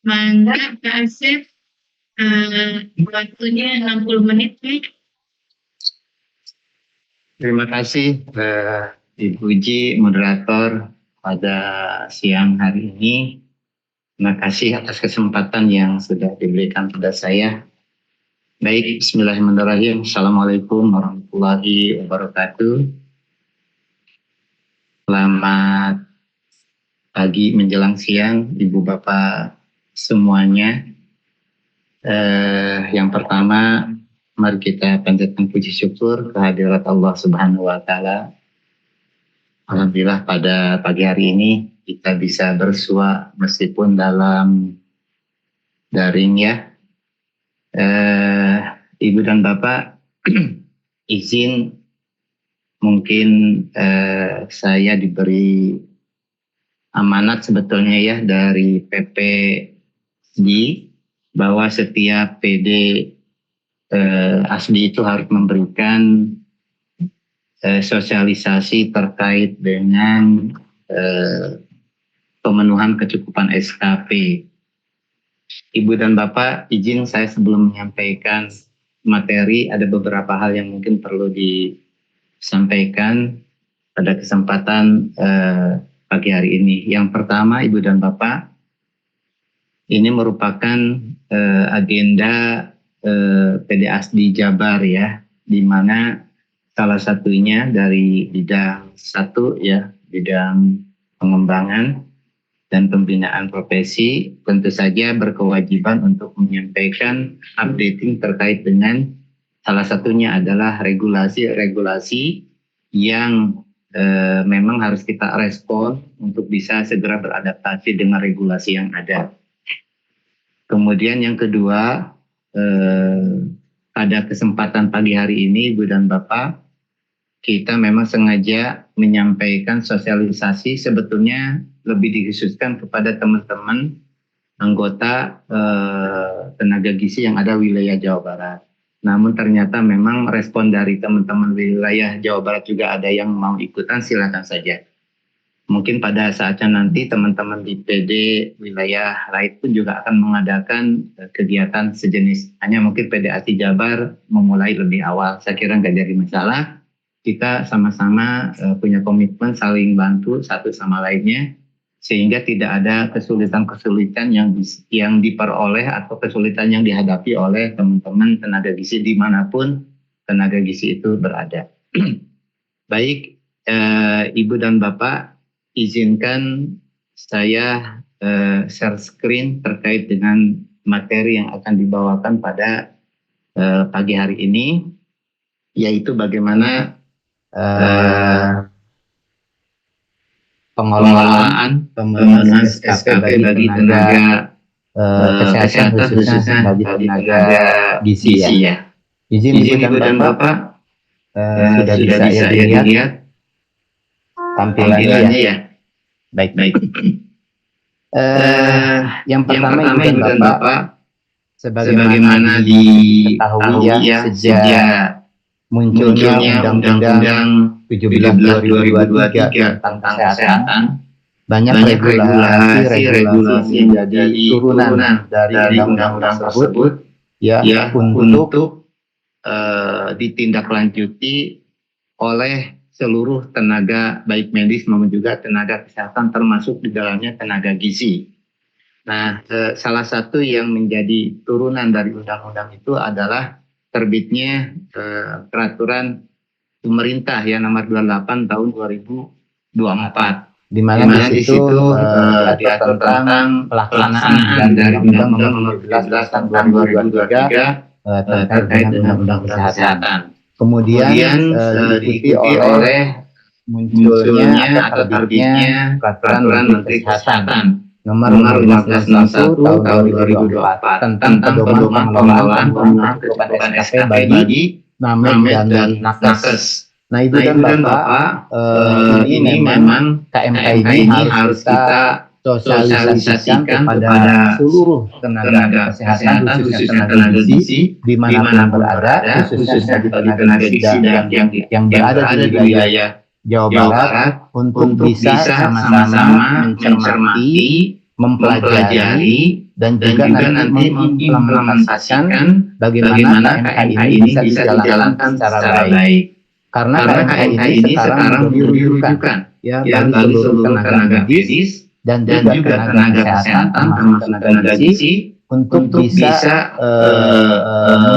Mangga Kak Asep, waktunya 60 menit. Terima kasih Ibu Ji, moderator pada siang hari ini. Terima kasih atas kesempatan yang sudah diberikan pada saya. Baik, bismillahirrahmanirrahim. Assalamualaikum warahmatullahi wabarakatuh. Selamat pagi menjelang siang, Ibu Bapak semuanya. Yang pertama, mari kita panjatkan puji syukur kehadirat Allah Subhanahu wa Ta'ala. Alhamdulillah pada pagi hari ini kita bisa bersua meskipun dalam daring ya. Ibu dan Bapak, izin mungkin saya diberi amanat sebetulnya ya dari PPD bahwa setiap PD ASDI itu harus memberikan sosialisasi terkait dengan pemenuhan kecukupan SKP. Ibu dan Bapak, izin saya sebelum menyampaikan materi, ada beberapa hal yang mungkin perlu disampaikan pada kesempatan pagi hari ini. Yang pertama, Ibu dan Bapak, ini merupakan agenda PDASDI Jabar ya, di mana salah satunya dari bidang satu ya, bidang pengembangan dan pembinaan profesi, tentu saja berkewajiban untuk menyampaikan updating terkait dengan salah satunya adalah regulasi-regulasi yang memang harus kita respon untuk bisa segera beradaptasi dengan regulasi yang ada. Kemudian yang kedua, pada kesempatan pagi hari ini, Ibu dan Bapak, kita memang sengaja menyampaikan sosialisasi sebetulnya lebih dikhususkan kepada teman-teman anggota tenaga gizi yang ada wilayah Jawa Barat. Namun ternyata memang respon dari teman-teman wilayah Jawa Barat juga ada yang mau ikutan, silakan saja. Mungkin pada saatnya nanti teman-teman di PD wilayah lain pun juga akan mengadakan kegiatan sejenis. Hanya mungkin PDASDI Jabar memulai lebih awal. Saya kira nggak jadi masalah. Kita sama-sama punya komitmen saling bantu satu sama lainnya, sehingga tidak ada kesulitan-kesulitan yang diperoleh atau kesulitan yang dihadapi oleh teman-teman tenaga gizi dimanapun tenaga gizi itu berada. Baik, Ibu dan Bapak, izinkan saya share screen terkait dengan materi yang akan dibawakan pada pagi hari ini, yaitu bagaimana pengelolaan pemenuhan SKP bagi tenaga kesehatan khususnya bagi tenaga gizi ya. Izin Ibu dan Bapak, sudah bisa dilihat tampilannya ya. Baik. Yang pertama Ibu dan Bapak, sebagaimana diketahui ya sejak munculnya Undang-Undang 17/2023 tentang kesehatan, banyak regulasi yang menjadi turunan dari undang-undang tersebut ya untuk ditindaklanjuti oleh seluruh tenaga baik medis maupun juga tenaga kesehatan, termasuk di dalamnya tenaga gizi. Nah, salah satu yang menjadi turunan dari undang-undang itu adalah terbitnya peraturan pemerintah ya nomor 28 tahun 2024, di mana di situ diatur tentang pelaksanaan dari Undang-Undang nomor 13 tahun 2023 terkait dengan undang-undang kesehatan. Kemudian diikuti oleh munculnya atau terbitnya peraturan Menteri Kesehatan nomor 1561 tahun 2024 tentang pedoman pengelolaan kecukupan SKP bagi Named dan Nakes. Nah, Ibu dan Bapak, ini memang KMK ini harus kita sosialisasikan kepada seluruh tenaga kesehatan khususnya tenaga gizi dimanapun berada, khususnya di tenaga gizi yang berada di wilayah Jawa Barat, untuk bisa sama-sama mencermati, mempelajari, dan juga nanti mengimplementasikan bagaimana KMK ini bisa dijalankan secara baik. Karena KMK ini sekarang menjadi rujukan ya bagi seluruh tenaga medis dan juga tenaga kesehatan termasuk tenaga gizi untuk bisa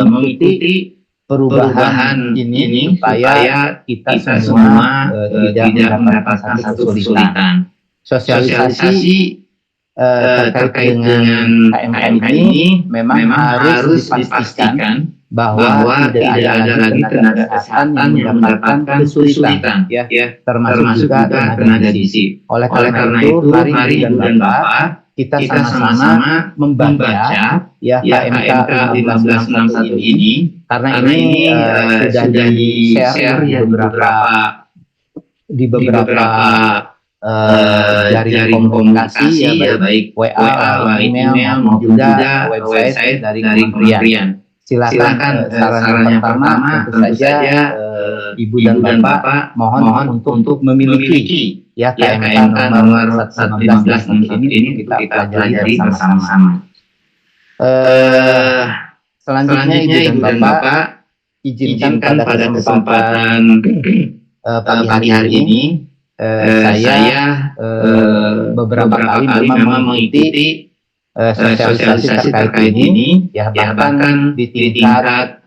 mengikuti perubahan ini supaya kita semua tidak mendapatkan kesulitan. Sosialisasi terkait dengan KMK ini memang harus dipastikan bahwa tidak ada lagi tenaga kesehatan yang mendapatkan kesulitan, ya, termasuk juga tenaga gizi. Oleh karena itu, mari Ibu dan Bapak kita sama-sama membaca ya KMK 1561 ini, karena ini sudah di-share di beberapa jaringan komunikasi ya, baik WA, email maupun juga website dari kementerian. Silakan saran yang pertama tentu saja Ibu dan Bapak mohon untuk memiliki ya KMK nomor 1561 ini kita pelajari bersama-sama. Selanjutnya Ibu dan Bapak izinkan pada kesempatan pagi hari ini saya beberapa kali memang mengikuti sosialisasi terkait ini ya bahkan di tingkat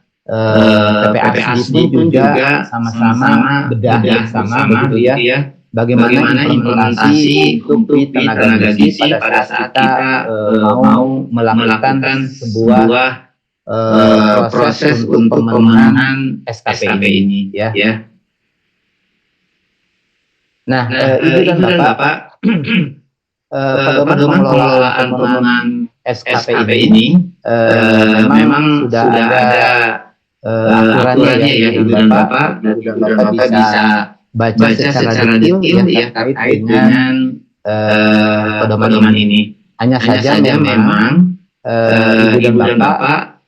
PPASDI pun juga sama-sama bedah bersama begitu ya bagaimana implementasi untuk tenaga gizi pada saat kita mau melakukan sebuah proses untuk pemenuhan SKP ini ya. Nah, Ibu dan Bapak pedoman pengelolaan pemenuhan SKP ini memang sudah ada aturannya ya Ibu dan Bapak bisa baca secara detail ya terkait dengan pedoman ini. Hanya saja memang Ibu dan Bapak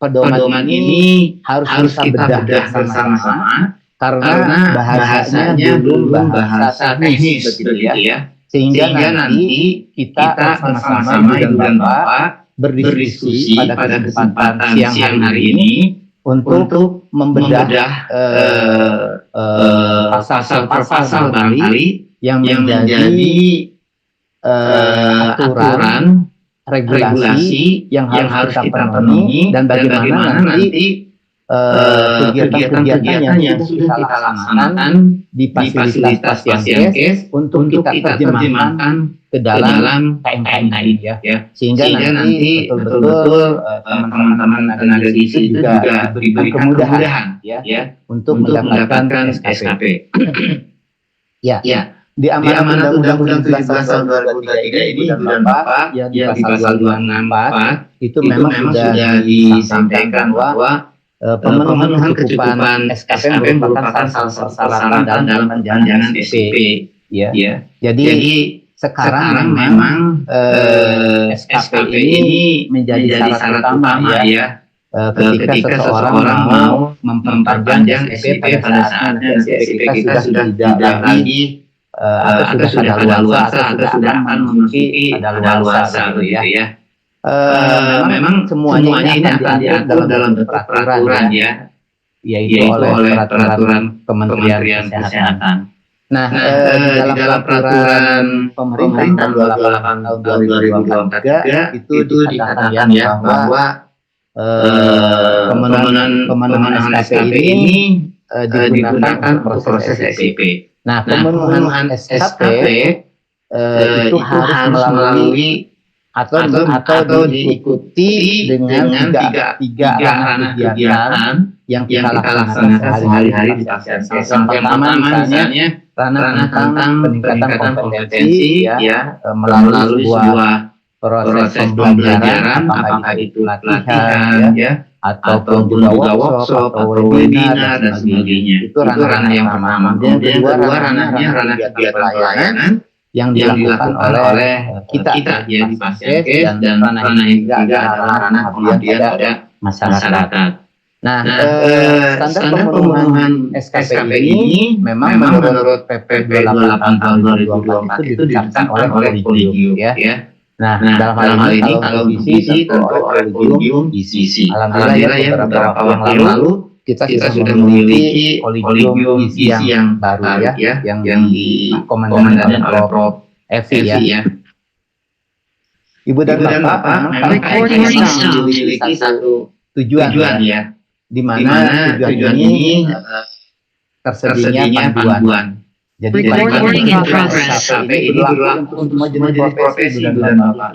pedoman ini harus kita bedah bersama-sama karena bahasanya belum bahasa teknis begitu ya. Sehingga nanti kita bersama-sama Ibu dan Bapak berdiskusi pada kesempatan siang hari ini untuk membedah pasal-pasal barangkali yang menjadi aturan regulasi yang harus kita penuhi dan bagaimana nanti kegiatan-kegiatan yang sudah kita laksanakan di fasilitas Pasienkes untuk kita terjemahkan ke dalam KMK ini ya. Sehingga nanti betul-betul teman-teman tenaga gizi juga diberikan kemudahan ya untuk mendapatkan SKP. Ya. Di amanat Undang-Undang 17 tahun 2023 ini dan Bapak yang di pasal 264 itu memang sudah disampaikan bahwa pemenuhan kecukupan SKP merupakan salah satu persyaratan dalam penjanjian SPP ya. Jadi sekarang memang SKP ini menjadi syarat utama ya ketika seseorang mau memperpanjang SPP pada saatnya SPP kita sudah tidak lagi atau sudah kadaluarsa atau sudah akan memasuki kadaluarsa begitu ya. Memang semuanya ini akan diatur dalam peraturan ya, yaitu oleh peraturan Kementerian Kesehatan. Nah, di dalam peraturan pemerintah 28 tahun 2023 itu dikatakan ya bahwa pemenuhan SKP ini digunakan untuk proses SPP. Nah, pemenuhan SKP itu harus melalui atau diikuti dengan tiga ranah kegiatan yang kita laksanakan sehari-hari di Pasienkes. Yang pertama misalnya ranah tentang peningkatan kompetensi ya melalui sebuah proses pembelajaran apakah itu latihan ya ataupun juga workshop atau webinar dan sebagainya. Itu ranah yang pertama. Dan kedua ranahnya ranah kegiatan pelayanan yang dilakukan oleh kita ya di Pasienkes dan ranah yang ketiga adalah ranah pengabdian pada masyarakat. Nah, standar pemenuhan SKP ini memang menurut PP 28 tahun 2024 itu ditetapkan oleh Kolegium ya. Nah, dalam hal ini kalau gizi tentu oleh Collegium gizi. Alhamdulillah ya beberapa waktu yang lalu kita sudah memiliki Collegium gizi yang baru ya, yang dikomandasi oleh Prof. Evi ya. Ibu dan Bapak memang kita memiliki satu tujuan ya, di mana tujuan ini tersedianya panduan. Jadi Recording in progress. ini berlaku untuk semua jenis profesi Ibu dan Bapak,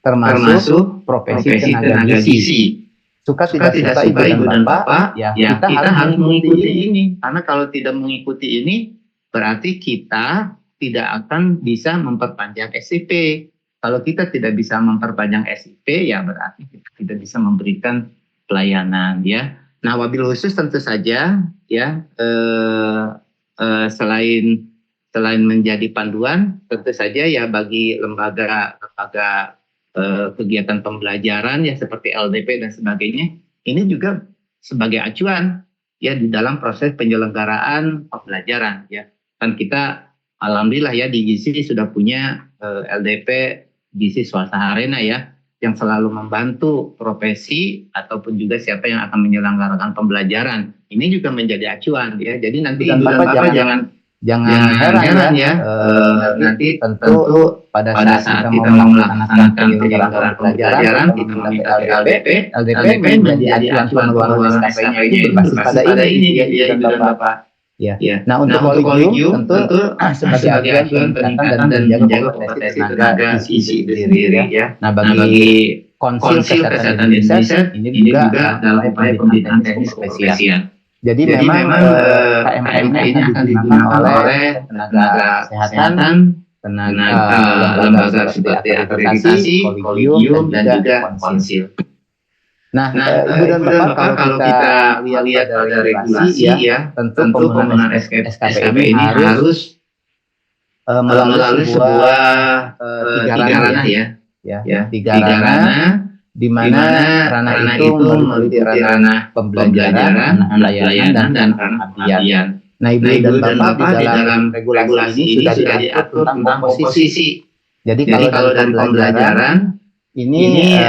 termasuk profesi tenaga gizi. Suka tidak suka Ibu dan Bapak, ya kita harus mengikuti ini. Karena kalau tidak mengikuti ini, berarti kita tidak akan bisa memperpanjang SIP. Kalau kita tidak bisa memperpanjang SIP, ya berarti kita tidak bisa memberikan pelayanan ya. Nah, wabil khusus tentu saja ya selain menjadi panduan, tentu saja ya bagi lembaga kegiatan pembelajaran ya seperti LDP dan sebagainya, ini juga sebagai acuan ya di dalam proses penyelenggaraan pembelajaran ya. Kan kita alhamdulillah ya di GISI sudah punya LDP GISI Swasta Arena ya, yang selalu membantu profesi ataupun juga siapa yang akan menyelenggarakan pembelajaran. Ini juga menjadi acuan ya. Jadi nanti Dan Ibu dan Bapak Bapak jangan heran ya. Nanti tentu pada saat kita mau melaksanakan penyelenggaraan pembelajaran, kita meminta LDP menjadi acuan pengeluaran SKP-nya itu berbasis pada ini ya Ibu dan Bapak. Ya. Nah, untuk Collegium tentu sebagai acuan peningkatan dan menjaga kompetensi tenaga gizi itu sendiri ya. Nah, bagi Konsil Kesehatan Indonesia ini juga dalam upaya pembinaan teknis spesial. Jadi memang KMK ini akan digunakan oleh tenaga kesehatan, tenaga lembaga seperti akreditasi, Collegium dan juga Konsil. Nah, Ibu dan Bapak, kalau kita lihat pada regulasi ya, tentu penggunaan SKP ini harus melalui sebuah tiga ranah ya, tiga ranah, di mana ranah itu meliputi ranah pembelajaran, pelayanan, dan pengabdian. Nah, Ibu dan Bapak di dalam regulasi ini sudah diatur tentang komposisi. Jadi kalau dari pembelajaran ini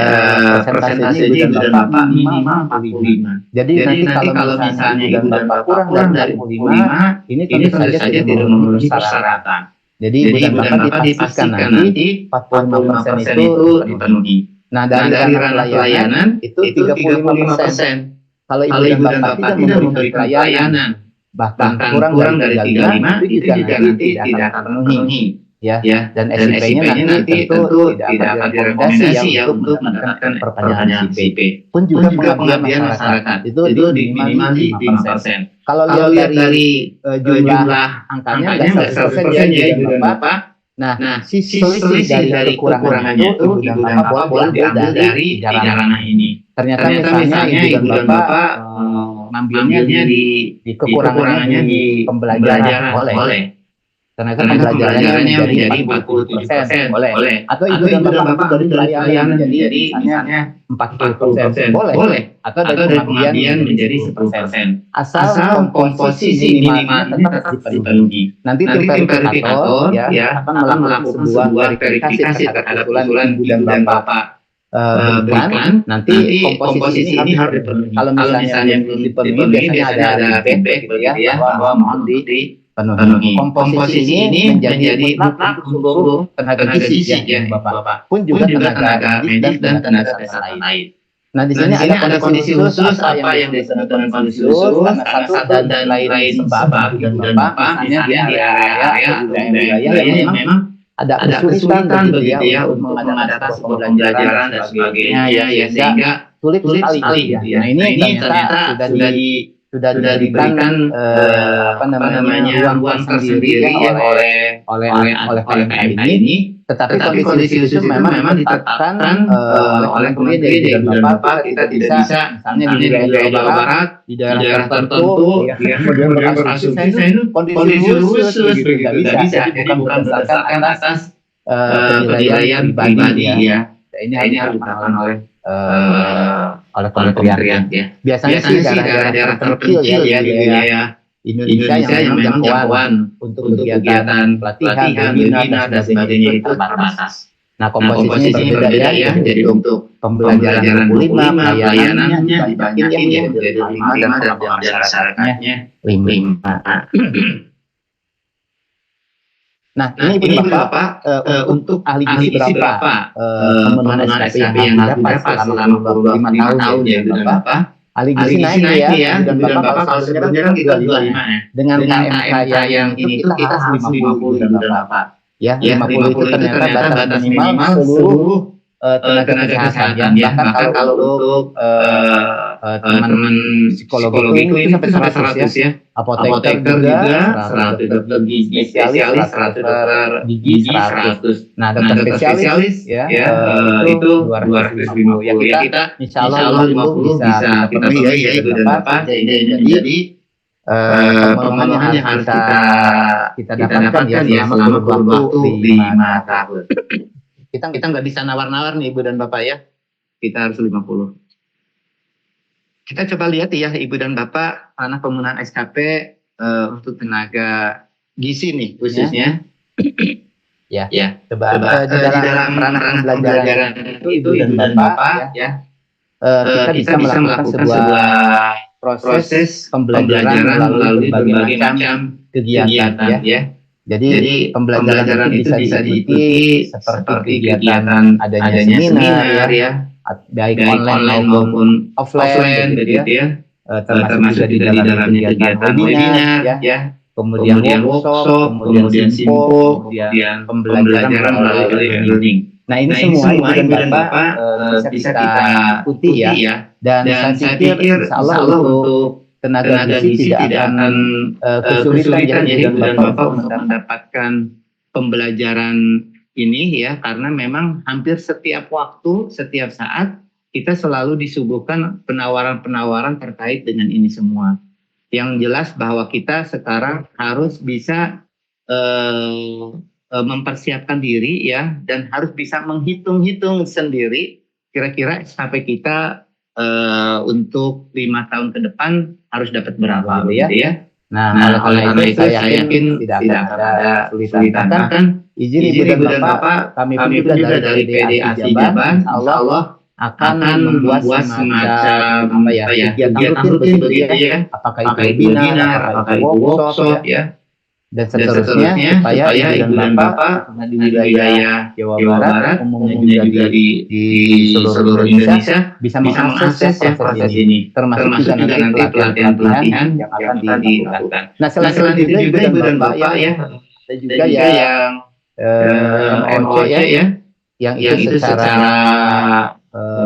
persentasenya Ibu dan Bapak minimal 45. Jadi nanti kalau misalnya Ibu dan Bapak kurang dari 45, ini tentu saja tidak memenuhi persyaratan. Jadi Ibu dan Bapak dipastikan nanti 45% itu dipenuhi. Nah, dari ranah pelayanan itu 35%. Kalau Ibu dan Bapak tidak memberi pelayanan, bahkan kurang dari 35, itu juga nanti tidak akan terpenuhi. Ya, dan SIP-nya nanti tentu tidak akan direkomendasi ya untuk mendapatkan perpanjangan SIP. Pun juga pengabdian masyarakat itu minimal 5%. Kalau lihat dari jumlah angkanya nggak 100% ya Ibu dan Bapak. Nah, selisih dari kekurangannya itu Ibu dan Bapak boleh diambil dari tiga ranah ini. Ternyata misalnya Ibu dan Bapak ngambilnya di kekurangannya di pembelajaran boleh. Karena pembelajarannya menjadi 40% boleh. Atau Ibu dan Bapak dari pelayanan menjadi misalnya 40% boleh. Atau dari pengabdian menjadi 10%. Asal komposisi minimalnya tetap dipenuhi. Nanti tim verifikator ya akan melakukan sebuah verifikasi terhadap usulan Ibu dan Bapak berikan. Nanti komposisi ini harus dipenuhi. Kalau misalnya belum dipenuhi biasanya ada feedback gitu ya, bahwa mohon dipenuhi. Komposisi ini menjadi mutlak untuk seluruh tenaga gizi ya Bapak. Pun juga tenaga medis dan tenaga kesehatan lain. Nah, di sini ada kondisi khusus apa yang disebut dengan kondisi khusus karena satu dan lain sebab dan Bapak misalnya di area wilayah yang memang ada kesulitan begitu ya untuk mengadaptasi pembelajaran dan sebagainya ya sehingga sulit sekali ya. Nah, ini ternyata sudah diberikan ruang tersendiri ya oleh KMK ini. Tetapi kondisi khusus memang ditetapkan oleh Kementerian dari Ibu dan Bapak. Kita tidak bisa misalnya di wilayah Jawa Barat di daerah tertentu kemudian berasumsi itu kondisi khusus begitu tidak bisa. Jadi bukan berdasarkan atas penilaian pribadi ya. Ini harus dilakukan oleh kementerian ya. Biasanya sih daerah-daerah terpencil ya di wilayah Indonesia yang memang jangkauan untuk kegiatan pelatihan, webinar dan sebagainya itu terbatas. Nah, komposisinya berbeda ya. Jadi untuk pembelajaran 25, pelayanannya dibanyakin ya jadi 5 dan pengabdian masyarakatnya 5. Nah, ini Bapak untuk ahli gizi berapa pemenuhan SKP yang didapat selama 25 tahun ya Bapak? Ahli gizi naik ya, dan Bapak kalau sebelumnya kan kita 25 ya. Dengan KMK yang ini itu kita harus 50 dan Bapak. Ya, 50 itu ternyata batas minimal seluruh tenaga kesehatan ya. Bahkan kalau untuk teman psikologi itu sampai 100 ya. Apoteker juga 100, dokter gigi spesialis, 100 dokter gigi 100. Nah, dokter spesialis ya itu 250 ya. Kita insyaallah 50 bisa kita penuhi ya Ibu dan Bapak. Jadi pemenuhan yang harus kita dapatkan ya selama kurun waktu 5 tahun. Kita nggak bisa nawar-nawar nih Ibu dan Bapak ya. Kita harus 50. Kita coba lihat ya Ibu dan Bapak karena penggunaan SKP untuk tenaga gizi nih khususnya. Ya. Coba di dalam ranah pembelajaran itu Ibu dan Bapak ya. Kita bisa melakukan sebuah proses pembelajaran melalui berbagai macam kegiatan ya. Jadi pembelajaran itu bisa diikuti seperti kegiatan adanya seminar ya, baik online maupun offline begitu ya. Termasuk di dalam kegiatan webinar ya, kemudian workshop, kemudian simpo, kemudian pembelajaran melalui e-learning. Nah, ini semua Ibu dan Bapak bisa kita ikuti ya. Dan saya pikir insya Allah untuk tenaga gizi tidak akan kesulitan ya Ibu dan Bapak untuk mendapatkan pembelajaran ini ya, karena memang hampir setiap waktu, setiap saat kita selalu disuguhkan penawaran-penawaran terkait dengan ini semua. Yang jelas bahwa kita sekarang harus bisa mempersiapkan diri ya, dan harus bisa menghitung-hitung sendiri kira-kira SKP kita untuk 5 tahun ke depan harus dapat berapa gitu ya. Nah, oleh karena itu saya yakin tidak ada kesulitan. Kan izin Ibu dan Bapak, kami pun juga dari PDASI Jabar, Allah akan membuat semacam kegiatan rutin begitu ya. Apakah itu webinar, apakah itu workshop ya, dan seterusnya supaya Ibu dan Bapak di wilayah Jawa Barat, umumnya juga di seluruh Indonesia bisa mengakses ya proses ini, termasuk juga nanti pelatihan-pelatihan yang akan dilakukan. Nah, selain itu juga Ibu dan Bapak ya, ada juga yang MOC ya, yang itu secara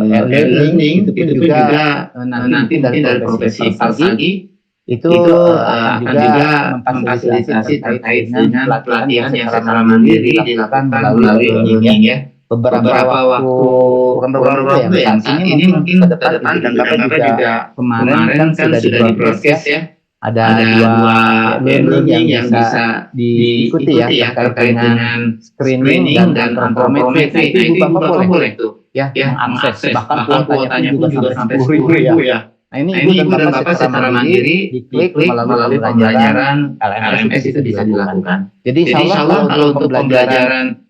e-learning itu juga nanti dari profesi pagi itu akan juga memfasilitasi terkait dengan pelatihan yang secara mandiri dilakukan melalui e-learning ya. Beberapa waktu yang saat ini mungkin ke depan dan Bapak juga kemarin kan sudah di broadcast ya. Ada dua e-learning yang bisa diikuti ya terkait dengan screening dan antropometri. Itu Ibu Bapak boleh tuh ya mengakses, bahkan kuotanya pun juga sampai 10.000 ya. Nah, ini Ibu dan Bapak secara mandiri diklik melalui pembelajaran LMS itu bisa dilakukan. Jadi insya Allah kalau untuk pembelajaran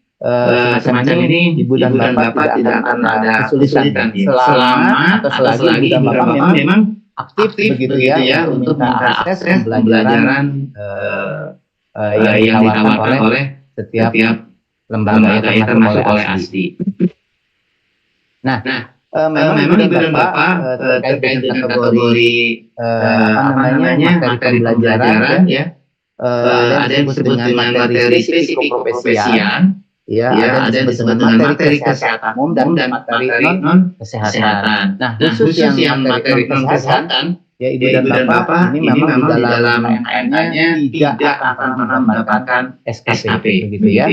semacam ini Ibu dan Bapak tidak akan ada kesulitan selama atau selagi Ibu dan Bapak memang aktif begitu ya untuk minta akses pembelajaran yang ditawarkan oleh setiap lembaga yang termasuk oleh ASDI. Nah, memang Ibu dan Bapak terkait dengan kategori materi pembelajaran ya, ada yang disebut dengan materi spesifik keprofesian ya, ada yang disebut dengan materi kesehatan umum dan materi non kesehatan. Nah, khusus yang materi non kesehatan ya Ibu dan Bapak ini memang di dalam KMK-nya tidak akan mendapatkan SKP begitu ya.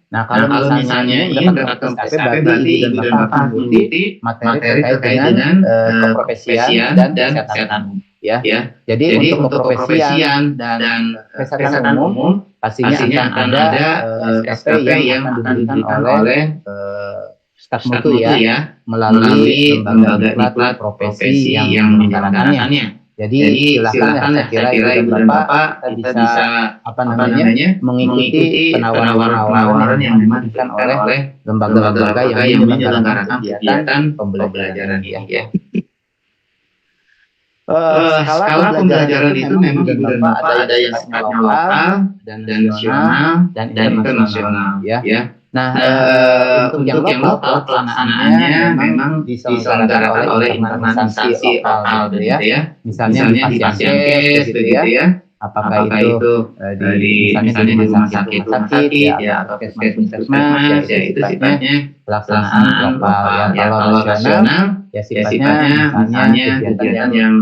Nah, kalau misalnya ingin mendapatkan SKP berarti Ibu dan Bapak mengikuti materi terkait dengan keprofesian dan kesehatan ya. Jadi untuk keprofesian dan kesehatan umum pastinya akan ada SKP yang akan diberikan oleh staf mutu ya melalui lembaga diklat profesi yang menjalankannya. Jadi silakan ya, saya kira Ibu dan Bapak kita bisa mengikuti penawaran-penawaran yang diberikan oleh lembaga-lembaga yang menyelenggarakan kegiatan pembelajaran ini ya. Skala pembelajaran itu memang Ibu dan Bapak ada yang sifatnya lokal dan nasional dan internasional ya. Nah, untuk yang lokal pelaksanaannya memang diselenggarakan oleh instansi lokal gitu ya. Misalnya di Pasienkes gitu ya. Apakah itu misalnya di rumah sakit ya, atau puskesmas ya, itu sifatnya pelaksanaan lokal ya. Kalau nasional ya sifatnya misalnya kegiatan yang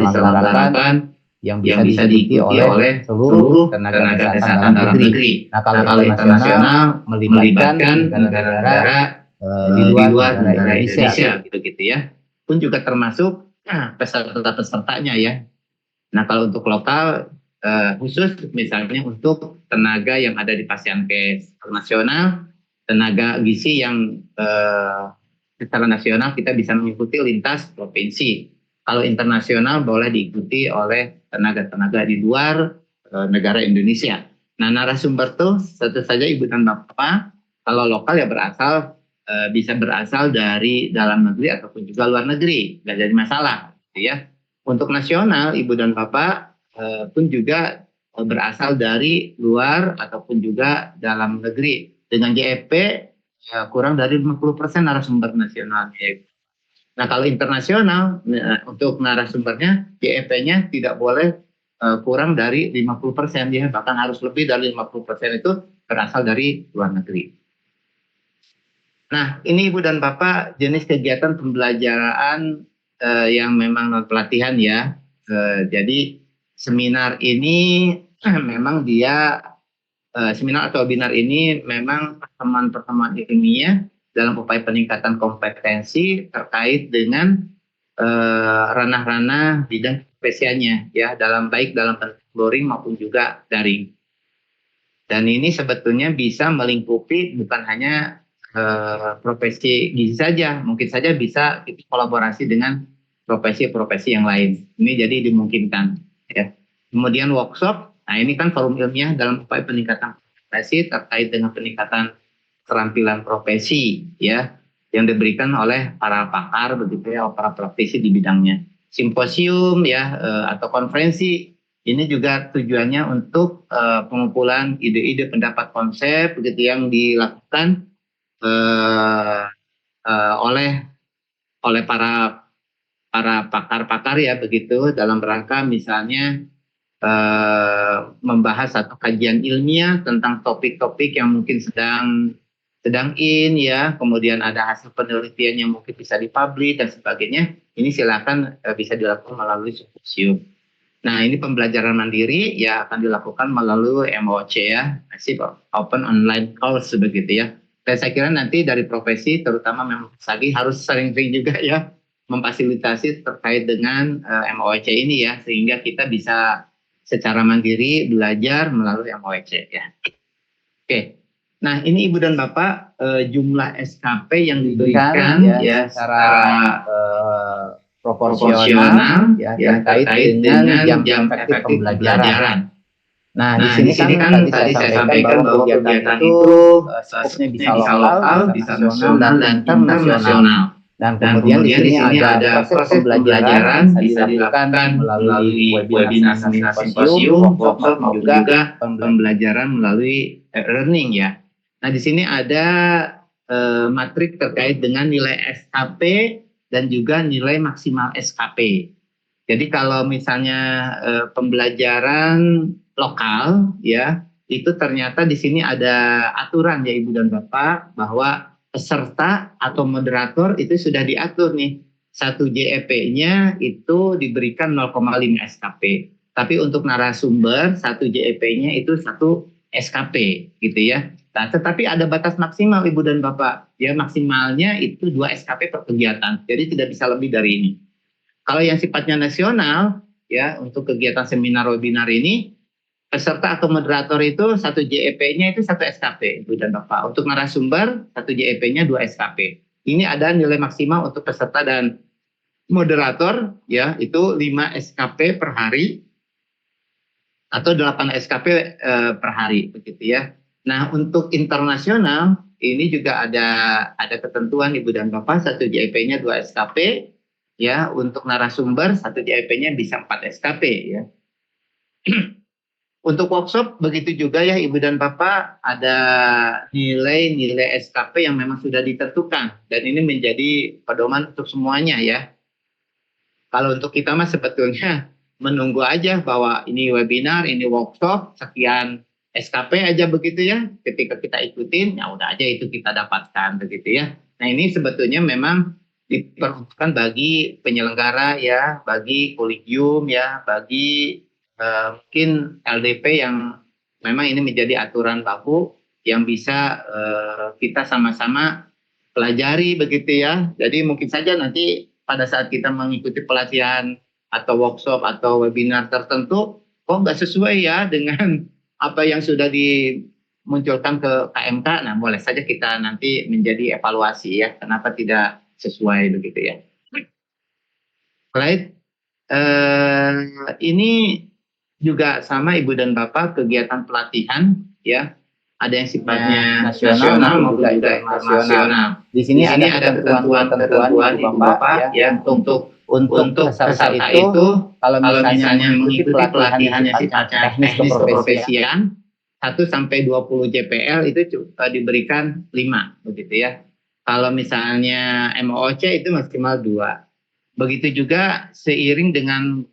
diselenggarakan yang bisa diikuti oleh seluruh tenaga kesehatan dalam negeri. Nah, kalau internasional melibatkan negara-negara di luar negara Indonesia gitu ya. Pun juga termasuk peserta-pesertanya ya. Nah, kalau untuk lokal khusus misalnya untuk tenaga yang ada di Pasienkes nasional, tenaga gizi yang secara nasional kita bisa mengikuti lintas provinsi. Kalau internasional boleh diikuti oleh tenaga-tenaga di luar negara Indonesia. Nah, narasumber tuh tentu saja Ibu dan Bapak, kalau lokal ya bisa berasal dari dalam negeri ataupun juga luar negeri, nggak jadi masalah, gitu ya. Untuk nasional, Ibu dan Bapak pun juga berasal dari luar ataupun juga dalam negeri. Dengan JEP kurang dari 50% narasumber nasional. Nah, kalau internasional, untuk narasumbernya, JEP-nya tidak boleh kurang dari 50%, ya. Bahkan harus lebih dari 50% itu berasal dari luar negeri. Nah, ini Ibu dan Bapak jenis kegiatan pembelajaran yang memang non pelatihan ya. Jadi seminar ini memang seminar atau webinar ini memang pertemuan-pertemuan ilmiah dalam upaya peningkatan kompetensi terkait dengan ranah-ranah bidang spesialnya ya, baik dalam bentuk luring maupun juga daring. Dan ini sebetulnya bisa melingkupi bukan hanya profesi gizi saja, mungkin saja bisa kita kolaborasi dengan profesi-profesi yang lain. Ini jadi dimungkinkan ya. Kemudian workshop, nah ini kan forum ilmiah dalam upaya peningkatan kompetensi terkait dengan peningkatan keterampilan profesi ya, yang diberikan oleh para pakar begitu ya, para praktisi di bidangnya. Simposium ya atau konferensi ini juga tujuannya untuk pengumpulan ide-ide, pendapat, konsep begitu yang dilakukan oleh para pakar-pakar ya begitu, dalam rangka misalnya membahas satu kajian ilmiah tentang topik-topik yang mungkin sedang in ya, kemudian ada hasil penelitian yang mungkin bisa dipublish dan sebagainya. Ini silakan bisa dilakukan melalui simposium. Nah, ini pembelajaran mandiri ya akan dilakukan melalui MOC ya, Massive Open Online Course begitu ya. Dan saya kira nanti dari profesi terutama memang lagi harus sering-sering juga ya memfasilitasi terkait dengan MOC ini ya, sehingga kita bisa secara mandiri belajar melalui MOC ya. Oke. Nah, ini Ibu dan Bapak jumlah SKP yang diberikan ya secara proporsional ya terkait dengan jam efektif pembelajaran. Nah, di sini kan tadi saya sampaikan bahwa kegiatan itu skopnya bisa lokal, bisa nasional dan internasional. Dan kemudian di sini ada proses pembelajaran bisa dilakukan melalui webinar, simposium, workshop, juga pembelajaran melalui learning ya. Nah, di sini ada matrik terkait dengan nilai SKP dan juga nilai maksimal SKP. Jadi kalau misalnya pembelajaran lokal ya, itu ternyata di sini ada aturan ya Ibu dan Bapak bahwa peserta atau moderator itu sudah diatur nih. 1 JEP-nya itu diberikan 0,5 SKP. Tapi untuk narasumber 1 JEP-nya itu 1 SKP gitu ya. Nah, tetapi ada batas maksimal Ibu dan Bapak. Ya, maksimalnya itu 2 SKP per kegiatan. Jadi tidak bisa lebih dari ini. Kalau yang sifatnya nasional ya, untuk kegiatan seminar webinar ini peserta atau moderator itu 1 JEP-nya itu 1 SKP, Ibu dan Bapak. Untuk narasumber 1 JEP-nya 2 SKP. Ini ada nilai maksimal untuk peserta dan moderator ya itu 5 SKP per hari atau 8 SKP per hari begitu ya. Nah, untuk internasional ini juga ada ketentuan Ibu dan Bapak, 1 JIP-nya 2 SKP ya. Untuk narasumber 1 JIP-nya bisa 4 SKP ya. Untuk workshop begitu juga ya Ibu dan Bapak, ada nilai-nilai SKP yang memang sudah ditentukan dan ini menjadi pedoman untuk semuanya ya. Kalau untuk kita mah sebetulnya menunggu aja bahwa ini webinar, ini workshop, sekian SKP aja begitu ya. Ketika kita ikutin, ya udah aja itu kita dapatkan begitu ya. Nah, ini sebetulnya memang diperuntukkan bagi penyelenggara ya, bagi kolegium ya, bagi mungkin LDP yang memang ini menjadi aturan baku yang bisa kita sama-sama pelajari begitu ya. Jadi mungkin saja nanti pada saat kita mengikuti pelatihan atau workshop atau webinar tertentu, kok nggak sesuai ya dengan apa yang sudah dimunculkan ke KMK. Nah, boleh saja kita nanti menjadi evaluasi ya, kenapa tidak sesuai begitu ya. Right. Ini juga sama Ibu dan Bapak, kegiatan pelatihan ya, ada yang sifatnya nasional maupun juga internasional. Di sini ada ketentuan Bapak ya untuk peserta itu kalau misalnya mengikuti pelatihan yang sifatnya teknis keprofesian 1 sampai 20 JPL itu diberikan 5 begitu ya. Kalau misalnya MOOC itu maksimal 2. Begitu juga seiring dengan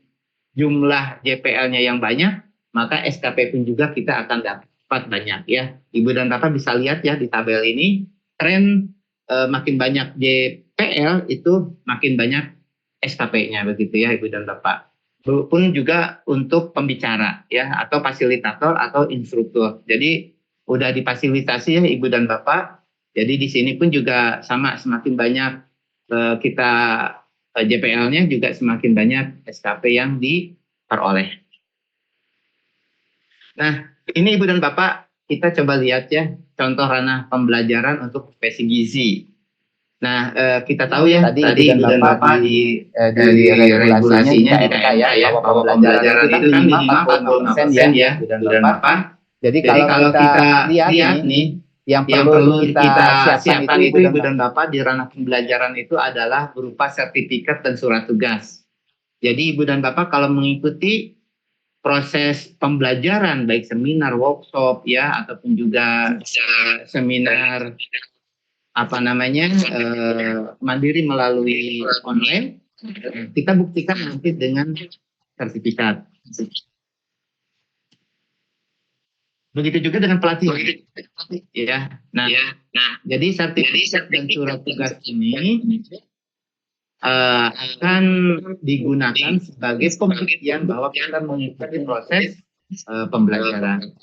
jumlah JPL-nya yang banyak, maka SKP pun juga kita akan dapat banyak ya. Ibu dan Bapak bisa lihat ya di tabel ini, tren makin banyak JPL itu makin banyak SKP-nya begitu ya Ibu dan Bapak. Pun juga untuk pembicara ya, atau fasilitator atau instruktur. Jadi udah difasilitasi ya Ibu dan Bapak. Jadi di sini pun juga sama, semakin banyak kita JPL-nya juga semakin banyak SKP yang diperoleh. Nah, ini Ibu dan Bapak, kita coba lihat ya contoh ranah pembelajaran untuk profesi gizi. Nah, kita tahu ya tadi Ibu dan Bapak di regulasinya di KMK ya bahwa pembelajaran itu kan minimal 45% ya Ibu dan Bapak. Jadi kalau kita lihat nih, yang perlu kita siapkan itu Ibu dan Bapak di ranah pembelajaran itu adalah berupa sertifikat dan surat tugas. Jadi Ibu dan Bapak kalau mengikuti proses pembelajaran baik seminar, workshop ya ataupun juga seminar mandiri melalui online, kita buktikan nanti dengan sertifikat. Begitu juga dengan pelatihan. Ya. Nah, jadi sertifikat dan surat tugas ini akan digunakan sebagai pembuktian bahwa kita mengikuti proses pembelajaran.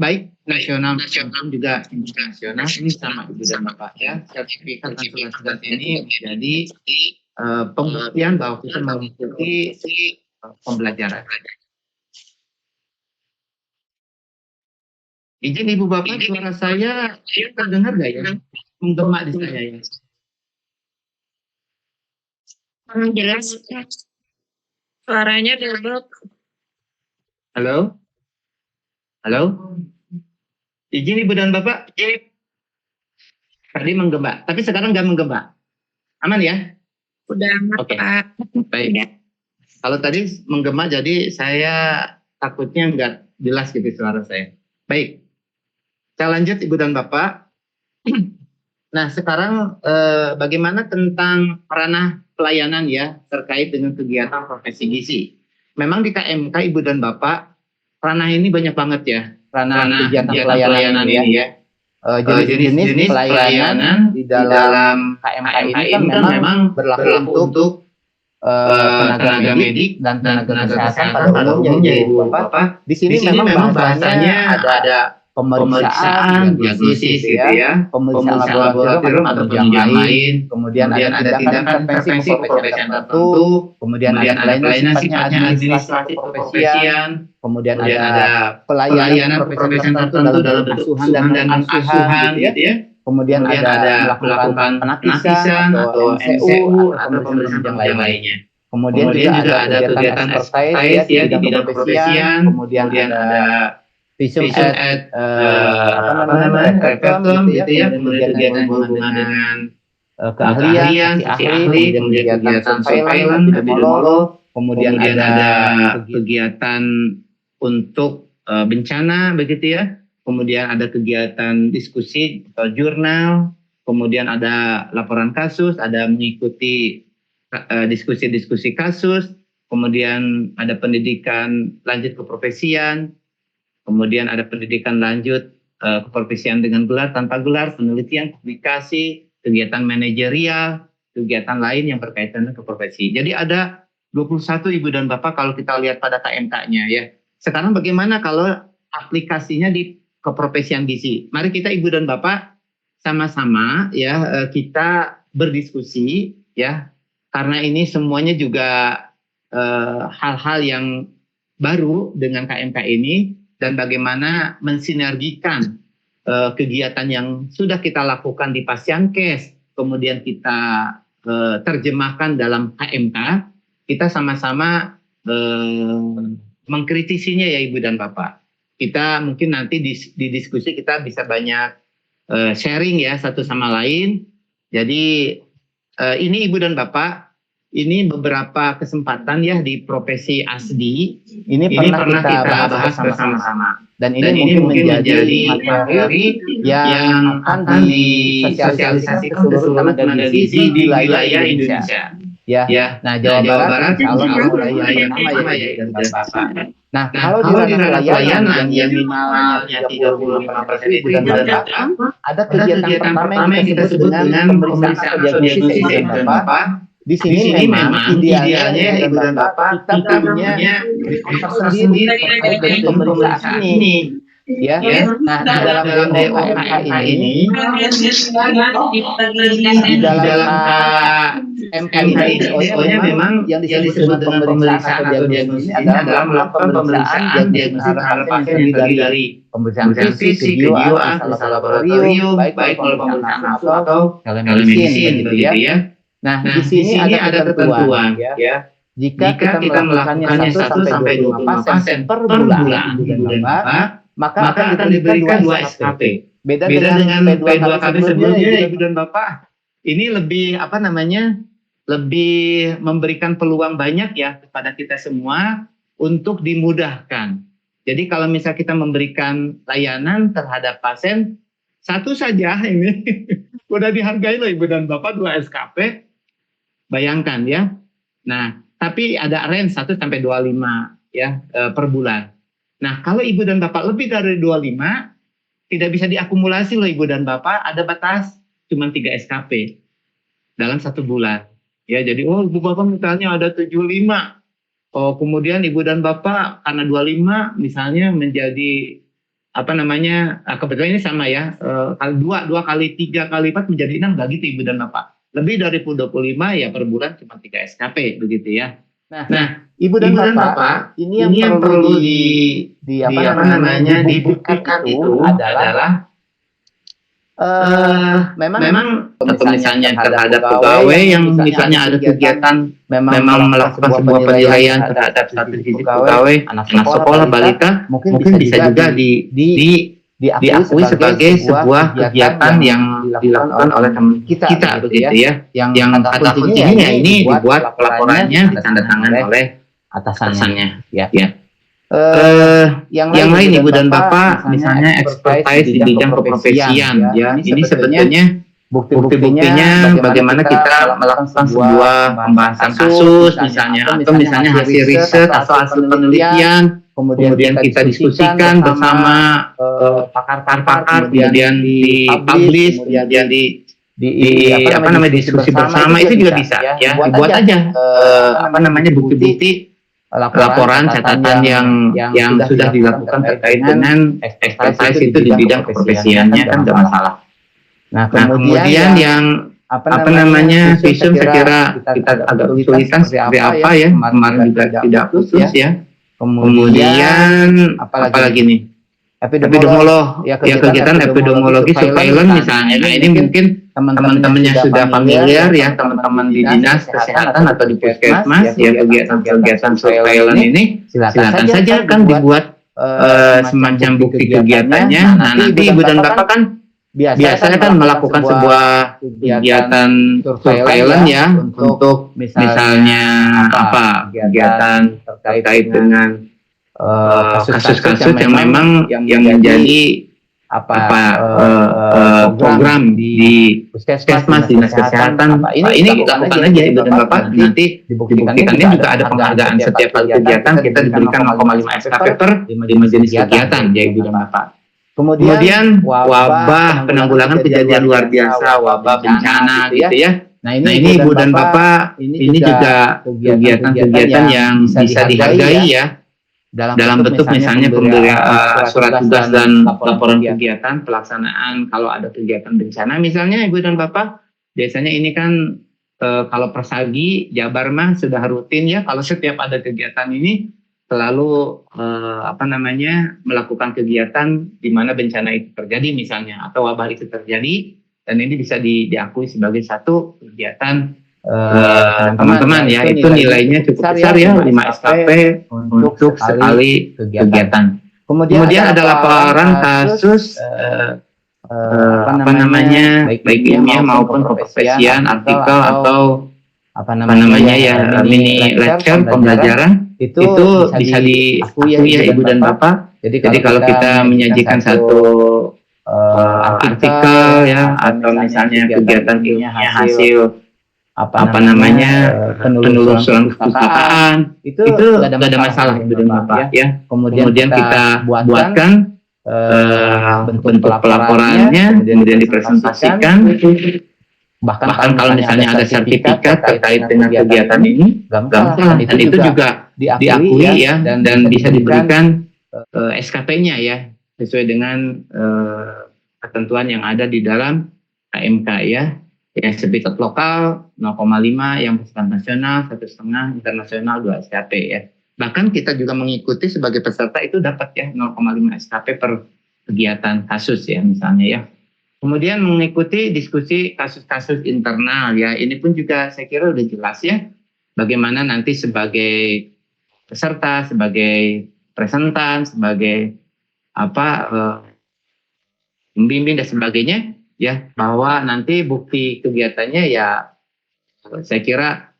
Baik nasional maupun juga internasional, ini sama Ibu dan Bapak ya. Sertifikat dan surat tugas ini menjadi pembuktian bahwa kita mengikuti pembelajaran. Izin Ibu Bapak, suara saya terdengar nggak ya? Menggema di saya ya? Jelas. Suaranya double. Halo? Halo? Izin Ibu dan Bapak? Tadi menggema, tapi sekarang nggak menggema. Aman ya? Udah amat, Oke. Pak. Baik. Udah. Kalau tadi menggema, jadi saya takutnya nggak jelas gitu suara saya. Baik. Saya lanjut Ibu dan Bapak. Nah, sekarang bagaimana tentang ranah pelayanan ya terkait dengan kegiatan profesi gizi. Memang di KMK Ibu dan Bapak, ranah ini banyak banget ya. Ranah kegiatan pelayanan ini ya. Jenis-jenis pelayanan di dalam KMK ini kan memang berlaku untuk tenaga medik dan tenaga kesehatan pada umumnya Ibu Bapak. Di sini memang bahasanya ada pemeriksaan, diagnosis gitu ya, pemeriksaan laboratorium atau penunjang lain, kemudian ada tindakan intervensi profesi tertentu, kemudian ada pelayanan sifatnya administrasi profesian, kemudian ada pelayanan profesi tertentu dalam bentuk asuhan dan asuhan gitu ya, kemudian ada melakukan penatisan atau MCU atau pemeriksaan yang lainnya. Kemudian juga ada kegiatan expertise ya di bidang keprofesian, kemudian ada visum et repertum gitu ya, kemudian kegiatan berhubungan dengan keahlian, saksi ahli, kemudian kegiatan surveillance, epidemiolog, kemudian ada kegiatan untuk bencana begitu ya, kemudian ada kegiatan diskusi atau jurnal, kemudian ada laporan kasus, ada mengikuti diskusi-diskusi kasus, kemudian ada pendidikan lanjut keprofesian, kemudian ada pendidikan lanjut keprofesian dengan gelar, tanpa gelar, penelitian, publikasi, kegiatan manajerial, kegiatan lain yang berkaitan dengan keprofesi. Jadi ada 21 Ibu dan Bapak kalau kita lihat pada KMK-nya ya. Sekarang bagaimana kalau aplikasinya di keprofesian gizi? Mari kita Ibu dan Bapak sama-sama ya kita berdiskusi ya. Karena ini semuanya juga hal-hal yang baru dengan KMK ini dan bagaimana mensinergikan kegiatan yang sudah kita lakukan di Pasyankes, kemudian kita terjemahkan dalam KMK, kita sama-sama mengkritisinya ya Ibu dan Bapak. Kita mungkin nanti di diskusi kita bisa banyak sharing ya satu sama lain. Jadi ini Ibu dan Bapak, ini beberapa kesempatan ya di profesi ASDI. Ini pernah kita bahas bersama-sama. Dan ini mungkin menjadi materi yang akan disosialisasikan ke seluruh tenaga gizi di wilayah Indonesia. Ya. Nah, Jawa Barat kalau yang pertama ya Ibu dan Bapak. Nah, kalau di ranah pelayanan yang minimalnya 35% Ibu dan Bapak, ada kegiatan pertama yang kita sebut dengan pemeriksaan atau diagnosis Ibu dan Bapak. Di sini memang idealnya Ibu dan Bapak kita punya resource sendiri terkait dengan pemeriksaan ini. Ya. Nah, di dalam DOMK ini di dalam MK ini memang yang disebut dengan pemeriksaan atau diagnosis ini adalah melakukan pemeriksaan diagnosis terhadap pasien yang dari pemeriksaan fisik, kejiwaan, laboratorium, baik oleh pemeriksaan atau telemedicine begitu ya. Nah, di sini ada ketentuan ya. Jika kita melakukannya 1-25% per bulan, maka akan diberikan 2 SKP. Beda dengan P2KB sebelumnya Ibu dan Bapak. Ini lebih lebih memberikan peluang banyak ya kepada kita semua untuk dimudahkan. Jadi kalau misal kita memberikan layanan terhadap pasien, satu saja ini udah dihargai loh Ibu dan Bapak 2 SKP. Bayangkan ya. Nah, tapi ada range 1-25 ya per bulan. Nah, kalau Ibu dan Bapak lebih dari 25 tidak bisa diakumulasi loh Ibu dan Bapak, ada batas cuma 3 SKP dalam 1 bulan. Ya, jadi Ibu Bapak misalnya ada 75. Oh, kemudian Ibu dan Bapak karena 25 misalnya menjadi kebetulan ini sama ya. 2 kali 3 kali 4 menjadi 6 enggak gitu Ibu dan Bapak. Lebih dari 25 ya per bulan cuma 3 SKP begitu ya. Nah, Ibu dan Bapak, ini yang perlu dibuktikan itu adalah memang misalnya terhadap pegawai yang misalnya ada kegiatan memang melakukan sebuah penilaian terhadap status gizi pegawai, anak sekolah, balita, mungkin bisa juga diakui sebagai sebuah kegiatan yang dilakukan oleh teman kita begitu ya. Yang kata kuncinya ini dibuat laporannya ditandatangani oleh atasannya ya. Yang lain Ibu dan Bapak misalnya expertise di bidang keprofesian ya. Ini sebetulnya bukti-buktinya bagaimana kita melakukan sebuah pembahasan kasus misalnya atau misalnya hasil riset atau hasil penelitian. Kemudian kita diskusikan bersama pakar-pakar, kemudian dipublish, kemudian diskusi bersama itu juga bisa ya. Dibuat aja bukti-bukti laporan catatan yang sudah dilakukan terkait dengan expertise itu di bidang keprofesiannya kan tidak masalah. Nah, kemudian yang visum saya kira kita agak kesulitan seperti apa ya, kemarin juga tidak khusus ya. Kemudian apalagi nih epidemiolog, ya kegiatan epidemiologi surveillance misalnya. Nah, ini mungkin teman-teman yang sudah familiar ya, teman-teman di dinas kesehatan atau di puskesmas ya, kegiatan surveillance ini silakan saja kan dibuat semacam bukti kegiatannya. Nah, nanti Ibu dan Bapak kan biasanya kan melakukan sebuah kegiatan surveillance ya, untuk misalnya apa kegiatan terkait dengan kasus-kasus yang memang yang menjadi program di puskesmas, dinas kesehatan. Pak, ini lakukan aja Ibu dan Bapak, nanti dibuktikannya juga ada penghargaan setiap kali kegiatan kita diberikan 0,5 SKP per 5 jenis kegiatan ya Ibu dan Bapak. Kemudian wabah, penanggulangan kejadian luar biasa, wabah bencana gitu ya. Nah ini Ibu dan Bapak, ini juga kegiatan-kegiatan yang bisa dihargai ya, dalam bentuk misalnya pemberian surat tugas dan laporan kegiatan pelaksanaan kalau ada kegiatan bencana misalnya Ibu dan Bapak. Biasanya ini kan kalau Persagi Jabar mah sudah rutin ya, kalau setiap ada kegiatan ini selalu melakukan kegiatan di mana bencana itu terjadi misalnya atau wabah itu terjadi, dan ini bisa diakui sebagai satu kegiatan teman-teman ya, itu nilainya cukup besar ya, 5 SKP untuk sekali kegiatan. Kemudian ada laporan kasus baik ilmiah maupun profesian, artikel atau mini lecture pembelajaran itu bisa diakui ya Ibu dan Bapak. Jadi kalau kita menyajikan satu artikel ya, atau misalnya kegiatan ilmiah hasil penelusuran perpustakaan, itu nggak ada masalah Ibu dan Bapak ya. Kemudian kita buatkan bentuk pelaporannya, kemudian dipresentasikan. Bahkan kalau misalnya ada sertifikat terkait dengan kegiatan ini, gampang, dan itu juga diakui ya, dan bisa diberikan SKP-nya ya, sesuai dengan ketentuan yang ada di dalam KMK ya. Yang sertifikat lokal 0,5, yang bersifat nasional 1,5, internasional 2 SKP ya. Bahkan kita juga mengikuti sebagai peserta itu dapat ya 0,5 SKP per kegiatan kasus ya misalnya ya. Kemudian mengikuti diskusi kasus-kasus internal ya, ini pun juga saya kira udah jelas ya, bagaimana nanti sebagai peserta, sebagai presentan, sebagai pembimbing dan sebagainya ya, bahwa nanti bukti kegiatannya ya saya kira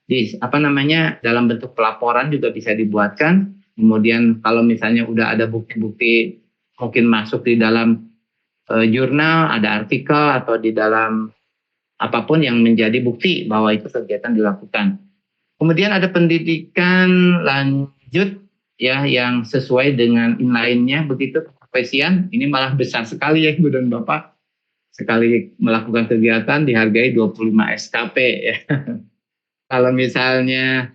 dalam bentuk pelaporan juga bisa dibuatkan. Kemudian kalau misalnya udah ada bukti-bukti mungkin masuk di dalam jurnal, ada artikel atau di dalam apapun yang menjadi bukti bahwa itu kegiatan dilakukan. Kemudian ada pendidikan lanjut ya yang sesuai dengan inline-nya, begitu keprofesian. Ini malah besar sekali ya Ibu dan Bapak. Sekali melakukan kegiatan dihargai 25 SKP ya. Kalau misalnya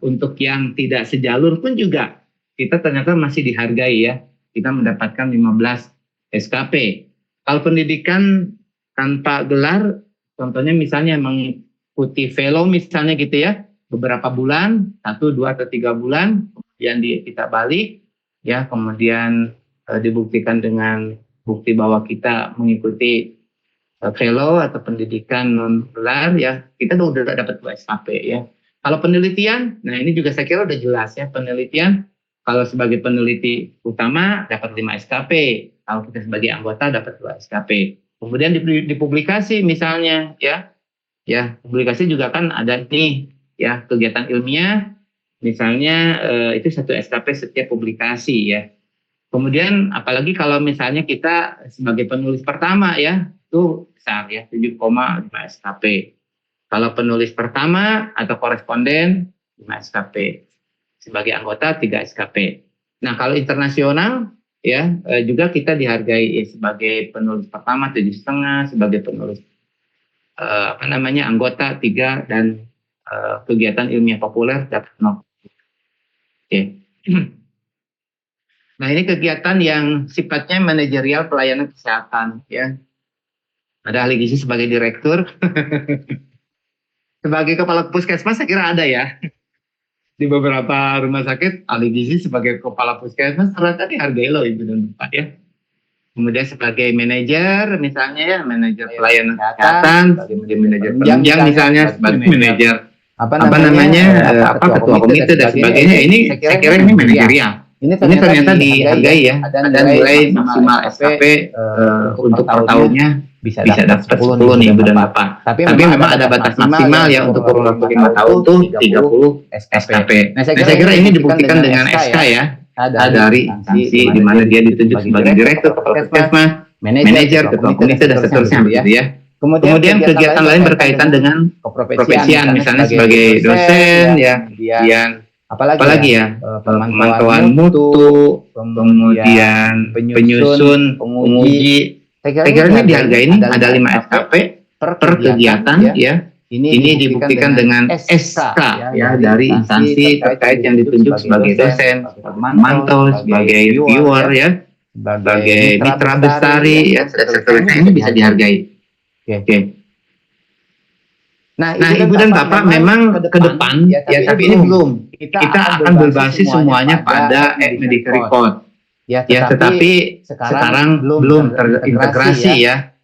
untuk yang tidak sejalur pun juga kita ternyata masih dihargai ya. Kita mendapatkan 15 SKP. Kalau pendidikan tanpa gelar, contohnya misalnya mengikuti fellow misalnya gitu ya, beberapa bulan, 1, 2, atau 3 bulan, kemudian kita balik ya, kemudian dibuktikan dengan bukti bahwa kita mengikuti fellow atau pendidikan non gelar ya, kita udah dapat 2 SKP ya. Kalau penelitian, nah ini juga saya kira udah jelas ya, penelitian kalau sebagai peneliti utama dapat 5 SKP, kalau kita sebagai anggota dapat 2 SKP. Kemudian di publikasi misalnya ya, publikasi juga kan ada nih ya, kegiatan ilmiah misalnya itu 1 SKP setiap publikasi ya. Kemudian apalagi kalau misalnya kita sebagai penulis pertama ya, itu besar ya, 7,5 SKP. Kalau penulis pertama atau koresponden 5 SKP. Sebagai anggota 3 SKP. Nah kalau internasional ya juga kita dihargai sebagai penulis pertama 7,5, sebagai penulis anggota 3, dan kegiatan ilmiah populer dapat 0. Oke. Nah ini kegiatan yang sifatnya manajerial pelayanan kesehatan ya. Ada ahli gizi sebagai direktur. Sebagai kepala puskesmas saya kira ada ya. di beberapa rumah sakit ahli gizi sebagai kepala puskesmas ternyata dihargai loh Ibu dan Bapak ya. Kemudian sebagai manajer misalnya ya, manajer pelayanan kesehatan, sebagai manajer penunjang misalnya, sebagai manajer ketua komite dan sebagainya. Ini saya kira ini manajerial. Ini ternyata dihargai ya. Ada nilai maksimal SKP untuk per tahunnya bisa dapat 10 nih Ibu dan Bapak. Tapi memang ada batas maksimal ya untuk kurun waktu 5 tahun tuh 30 SKP. Nah saya kira ini dibuktikan dengan SK ya. Dari instansi di mana dia ditunjuk sebagai direktur, kepala puskesmas, manajer, ketua komite dan seterusnya begitu ya. Kemudian kegiatan lain berkaitan dengan keprofesian misalnya sebagai dosen ya, kemudian apalagi ya, pemantauan mutu, kemudian penyusun, penguji. Saya kira ini dihargai ini ada 5 SKP per kegiatan ya. Ini dibuktikan dengan SK ya dari instansi terkait yang ditunjuk sebagai dosen, pemantau, sebagai reviewer ya, sebagai mitra bestari ya, seterusnya ini bisa dihargai. Oke. Nah, Ibu dan Bapak memang ke depan ya, tapi ini belum. Kita akan berbasis semuanya pada medical record. Ya, tetapi sekarang belum terintegrasi ya.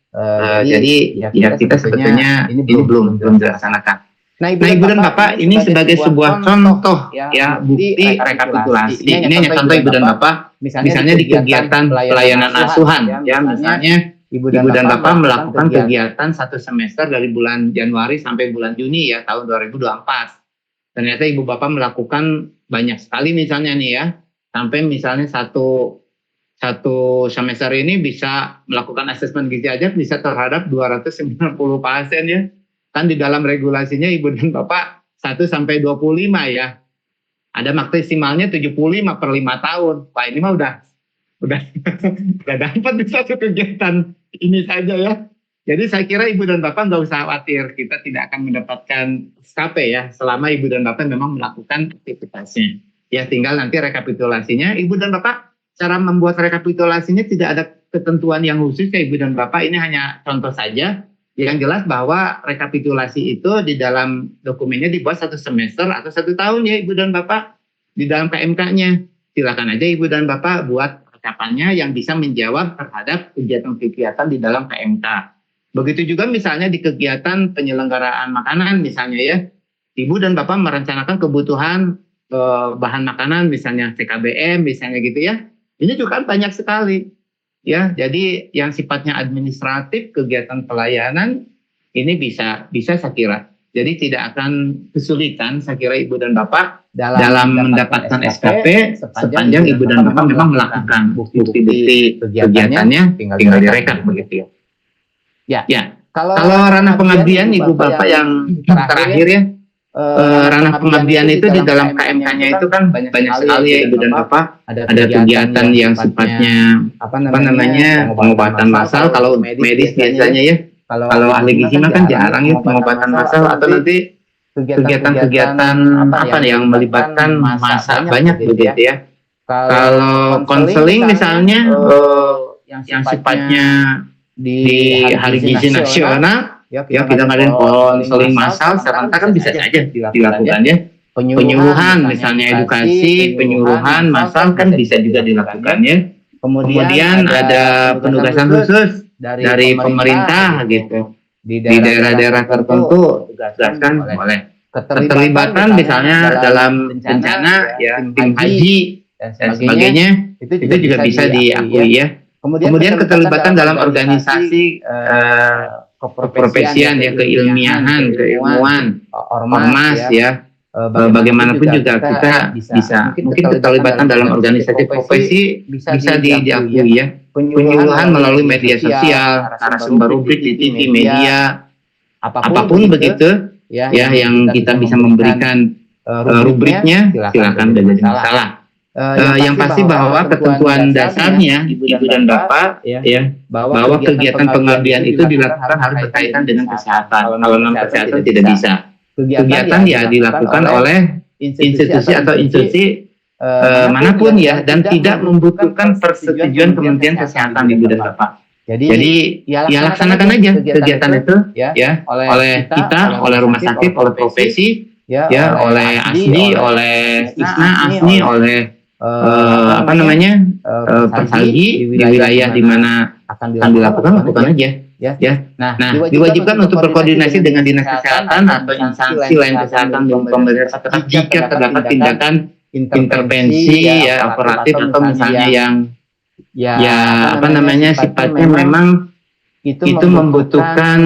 Jadi ya kita sebetulnya ini belum dilaksanakan. Nah Ibu dan Bapak ini sebagai sebuah contoh ya bukti rekapitulasi. Ini hanya contoh Ibu dan Bapak misalnya di kegiatan pelayanan asuhan ya, misalnya Ibu dan Bapak melakukan kegiatan 1 semester dari bulan Januari sampai bulan Juni ya tahun 2024. Ternyata Ibu Bapak melakukan banyak sekali misalnya nih ya, sampai misalnya satu semester ini bisa melakukan asesmen gizi aja bisa terhadap 290 pasien ya. Kan di dalam regulasinya Ibu dan Bapak 1 sampai 25 ya. Ada maksimalnya 75 per 5 tahun. Wah ini mah udah dapat di satu kegiatan ini saja ya. Jadi saya kira Ibu dan Bapak nggak usah khawatir, kita tidak akan mendapatkan SKP ya selama Ibu dan Bapak memang melakukan aktivitasnya. Ya tinggal nanti rekapitulasinya Ibu dan Bapak. Cara membuat rekapitulasinya tidak ada ketentuan yang khusus ya Ibu dan Bapak, ini hanya contoh saja. Yang jelas bahwa rekapitulasi itu di dalam dokumennya dibuat 1 semester atau 1 tahun ya Ibu dan Bapak di dalam KMK-nya. Silakan aja Ibu dan Bapak buat percakapannya yang bisa menjawab terhadap kegiatan-kegiatan di dalam KMK. Begitu juga misalnya di kegiatan penyelenggaraan makanan misalnya ya. Ibu dan Bapak merencanakan kebutuhan bahan makanan misalnya CKBM misalnya gitu ya. Ini juga kan banyak sekali ya. Jadi yang sifatnya administratif kegiatan pelayanan ini bisa saya kira. Jadi tidak akan kesulitan saya kira Ibu dan Bapak dalam mendapatkan SKP sepanjang Ibu dan Bapak memang melakukan bukti-bukti kegiatannya tinggal direkap begitu ya. Ya. Kalau ranah pengabdian Ibu Bapak yang terakhir ya. Ranah pengabdian itu di dalam KMK-nya itu kan banyak sekali ya Ibu dan Bapak. Ada kegiatan yang sifatnya pengobatan massal kalau medis biasanya ya. Kalau ahli gizi mah kan jarang ya pengobatan massal atau nanti kegiatan-kegiatan yang melibatkan massa banyak begitu ya. Kalau konseling misalnya yang sifatnya di Hari Gizi Nasional ya kita ngadain konseling massal serentak kan bisa saja dilakukan ya. Penyuluhan misalnya edukasi, penyuluhan massal kan bisa juga dilakukan ya. Kemudian ada penugasan khusus dari pemerintah gitu. Di daerah-daerah tertentu tugaskan boleh. Keterlibatan misalnya dalam bencana ya tim haji dan sebagainya itu juga bisa diakui ya. Kemudian keterlibatan dalam organisasi keprofesian ya, keilmiahan, keilmuan, ormas ya. Bagaimanapun juga kita bisa mungkin keterlibatan dalam organisasi profesi bisa diakui ya. Penyuluhan melalui media sosial, narasumber rubrik di TV, media, apapun begitu ya yang kita bisa memberikan rubriknya silakan, tidak jadi masalah. Yang pasti bahwa ketentuan dasarnya Ibu dan Bapak ya bahwa kegiatan pengabdian itu dilakukan harus berkaitan dengan kesehatan. Kalau non kesehatan tidak bisa. Kegiatan ya dilakukan oleh institusi atau institusi manapun ya dan tidak membutuhkan persetujuan Kementerian Kesehatan Ibu dan Bapak. Jadi ya laksanakan aja kegiatan itu ya oleh kita, oleh rumah sakit, oleh profesi ya oleh Asdi, oleh Isna, Asni, oleh Persalgi di wilayah di mana akan dilakukan aja. Nah, diwajibkan untuk berkoordinasi dengan dinas kesehatan atau instansi lain kesehatan di pemerintah setempat jika terdapat tindakan intervensi ya operatif atau misalnya yang sifatnya memang itu membutuhkan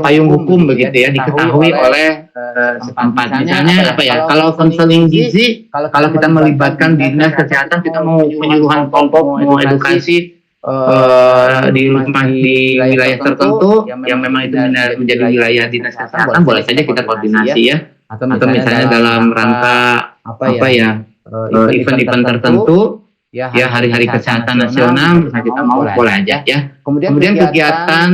payung hukum begitu ya, diketahui oleh setempat. Misalnya kalau konseling gizi, kalau kita melibatkan dinas kesehatan, kita mau penyuluhan kelompok, mau edukasi di wilayah tertentu yang memang itu menjadi wilayah dinas kesehatan, boleh saja kita koordinasi ya, atau misalnya dalam rangka event-event tertentu. Ya, hari-hari kesehatan nasional, misalnya kita mau boleh aja ya. Kemudian kegiatan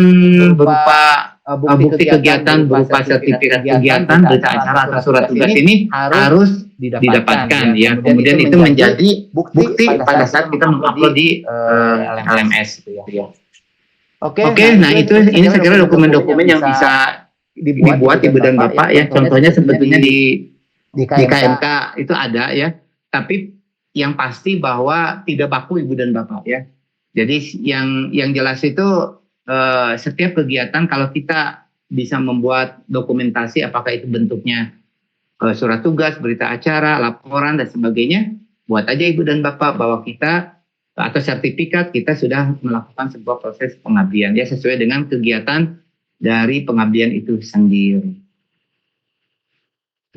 berupa bukti kegiatan berupa sertifikat kegiatan, berita acara atau surat tugas ini harus didapatkan ya. Kemudian itu menjadi bukti pada saat kita mengupload di LMS gitu ya. Oke, nah ini saya kira dokumen-dokumen yang bisa dibuat Ibu dan Bapak ya. Contohnya sebetulnya di KMK itu ada ya. Tapi yang pasti bahwa tidak baku Ibu dan Bapak ya. Jadi yang jelas itu setiap kegiatan kalau kita bisa membuat dokumentasi, apakah itu bentuknya surat tugas, berita acara, laporan dan sebagainya, buat aja Ibu dan Bapak bahwa kita atau sertifikat kita sudah melakukan sebuah proses pengabdian ya sesuai dengan kegiatan dari pengabdian itu sendiri.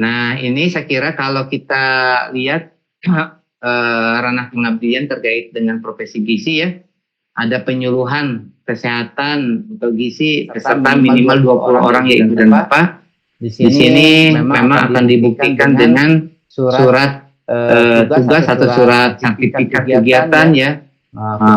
Nah, ini saya kira kalau kita lihat ranah pengabdian terkait dengan profesi gizi ya, ada penyuluhan kesehatan atau gizi peserta minimal 20 orang ya Ibu dan Bapak. Di sini memang akan dibuktikan dengan surat tugas atau surat sertifikat kegiatan ya.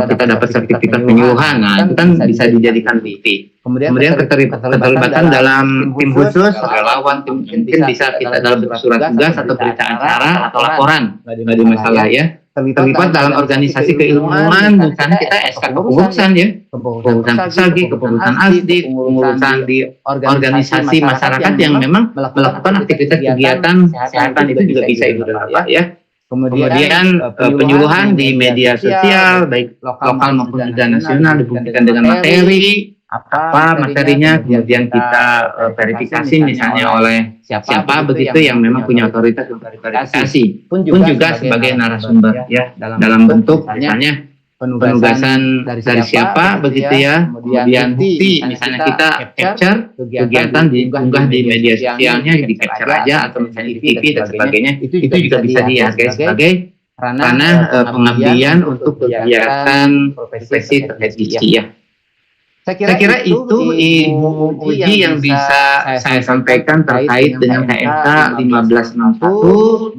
Kita dapat sertifikat penyuluhan, nah itu kan bisa dijadikan bukti. Kemudian keterlibatan dalam tim khusus, relawan, mungkin bisa kita dalam surat tugas atau berita acara atau laporan, nggak ada masalah ya. Terlibat dalam organisasi keilmuan, misalnya kita SK kepengurusan ya, kepengurusan Persalgi, kepengurusan Asdi, kepengurusan di organisasi masyarakat yang memang melakukan aktivitas kegiatan kesehatan itu juga bisa Ibu dan Bapak ya. Kemudian penyuluhan di media sosial baik lokal maupun juga nasional dibuktikan dengan materi apa materinya, kemudian kita verifikasi misalnya oleh siapa begitu yang memang punya otoritas untuk verifikasi, pun juga sebagai narasumber ya dalam bentuk misalnya penugasan dari siapa begitu ya, kemudian bukti misalnya kita capture kegiatan diunggah di media sosialnya, di capture aja atau misalnya di TV dan sebagainya, itu juga bisa dihargai sebagai ranah pengabdian untuk kegiatan profesi terkait gizi ya. Saya kira itu Ibu Uji yang bisa saya sampaikan terkait dengan KMK 1561.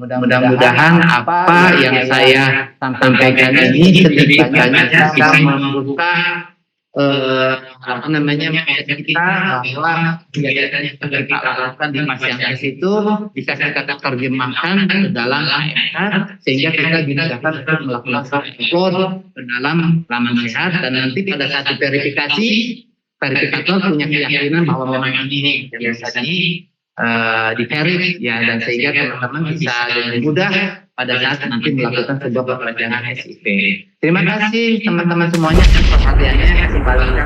Mudah-mudahan apa yang saya sampaikan ini setidaknya bisa membuka kita bahwa kegiatan yang sudah kita lakukan di Mas Yangkes itu bisa kita terjemahkan ke dalam KMK sehingga kita dimudahkan untuk melakukan upload ke dalam laman sehat, dan nanti pada saat diverifikasi verifikator punya keyakinan bahwa memang ini yang bisa diverif ya, dan sehingga teman-teman bisa dengan mudah pada saat nanti melakukan sebuah perpanjangan SIP. Terima kasih teman-teman semuanya atas perhatiannya. Kembali ke